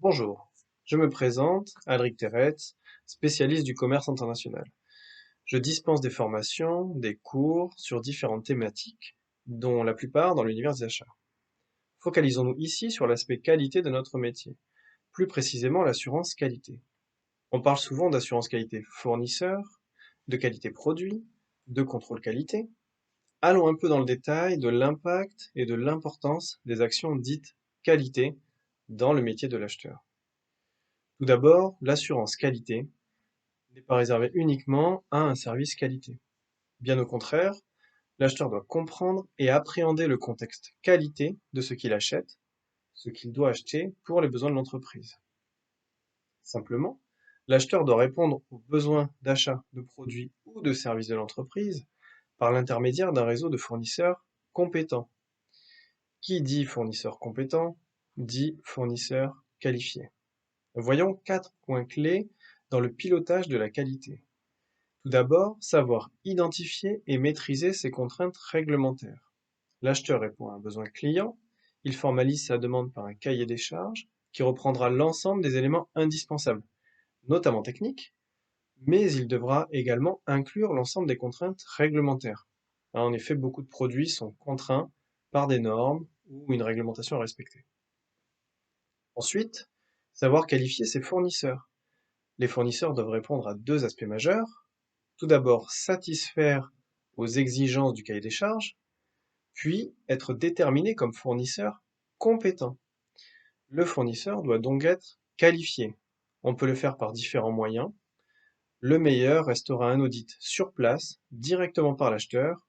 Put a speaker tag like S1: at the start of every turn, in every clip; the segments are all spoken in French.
S1: Bonjour, je me présente, Alric Terretz, spécialiste du commerce international. Je dispense des formations, des cours sur différentes thématiques, dont la plupart dans l'univers des achats. Focalisons-nous ici sur l'aspect qualité de notre métier, plus précisément l'assurance qualité. On parle souvent d'assurance qualité fournisseur, de qualité produit, de contrôle qualité. Allons un peu dans le détail de l'impact et de l'importance des actions dites qualité dans le métier de l'acheteur. Tout d'abord, l'assurance qualité n'est pas réservée uniquement à un service qualité. Bien au contraire, l'acheteur doit comprendre et appréhender le contexte qualité de ce qu'il achète, ce qu'il doit acheter pour les besoins de l'entreprise. Simplement, l'acheteur doit répondre aux besoins d'achat de produits ou de services de l'entreprise par l'intermédiaire d'un réseau de fournisseurs compétents. Qui dit fournisseur compétent, dit fournisseur qualifié. Voyons 4 points clés dans le pilotage de la qualité. Tout d'abord, savoir identifier et maîtriser ses contraintes réglementaires. L'acheteur répond à un besoin client, il formalise sa demande par un cahier des charges qui reprendra l'ensemble des éléments indispensables, notamment techniques, mais il devra également inclure l'ensemble des contraintes réglementaires. En effet, beaucoup de produits sont contraints par des normes ou une réglementation à respecter. Ensuite, savoir qualifier ses fournisseurs. Les fournisseurs doivent répondre à deux aspects majeurs. Tout d'abord, satisfaire aux exigences du cahier des charges, puis être déterminé comme fournisseur compétent. Le fournisseur doit donc être qualifié. On peut le faire par différents moyens. Le meilleur restera un audit sur place, directement par l'acheteur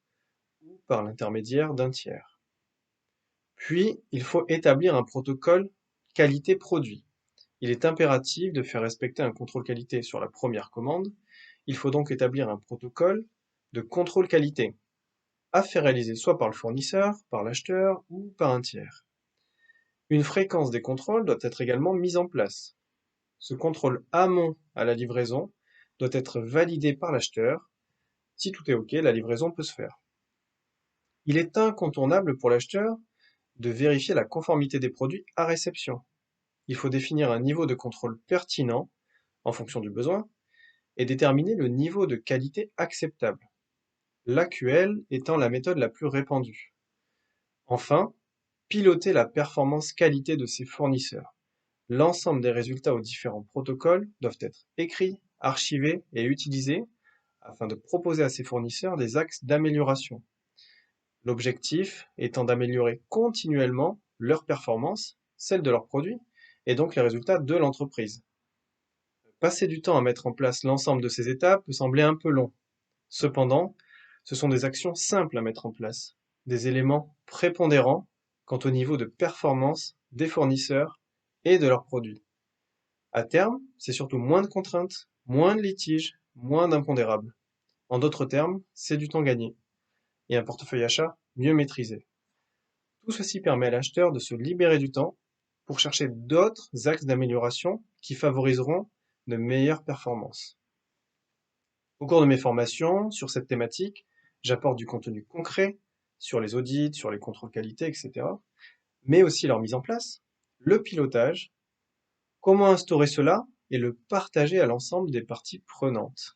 S1: ou par l'intermédiaire d'un tiers. Puis, il faut établir un protocole qualité produit. Il est impératif de faire respecter un contrôle qualité sur la première commande. Il faut donc établir un protocole de contrôle qualité, à faire réaliser soit par le fournisseur, par l'acheteur ou par un tiers. Une fréquence des contrôles doit être également mise en place. Ce contrôle amont à la livraison doit être validé par l'acheteur. Si tout est OK, la livraison peut se faire. Il est incontournable pour l'acheteur de vérifier la conformité des produits à réception. Il faut définir un niveau de contrôle pertinent en fonction du besoin et déterminer le niveau de qualité acceptable, l'AQL étant la méthode la plus répandue. Enfin, piloter la performance qualité de ses fournisseurs. L'ensemble des résultats aux différents protocoles doivent être écrits, archivés et utilisés afin de proposer à ses fournisseurs des axes d'amélioration. L'objectif étant d'améliorer continuellement leur performance, celle de leurs produits, et donc les résultats de l'entreprise. Passer du temps à mettre en place l'ensemble de ces étapes peut sembler un peu long. Cependant, ce sont des actions simples à mettre en place, des éléments prépondérants quant au niveau de performance des fournisseurs et de leurs produits. À terme, c'est surtout moins de contraintes, moins de litiges, moins d'impondérables. En d'autres termes, c'est du temps gagné et un portefeuille achat mieux maîtrisé. Tout ceci permet à l'acheteur de se libérer du temps pour chercher d'autres axes d'amélioration qui favoriseront de meilleures performances. Au cours de mes formations sur cette thématique, j'apporte du contenu concret sur les audits, sur les contrôles qualité, etc., mais aussi leur mise en place, le pilotage, comment instaurer cela et le partager à l'ensemble des parties prenantes.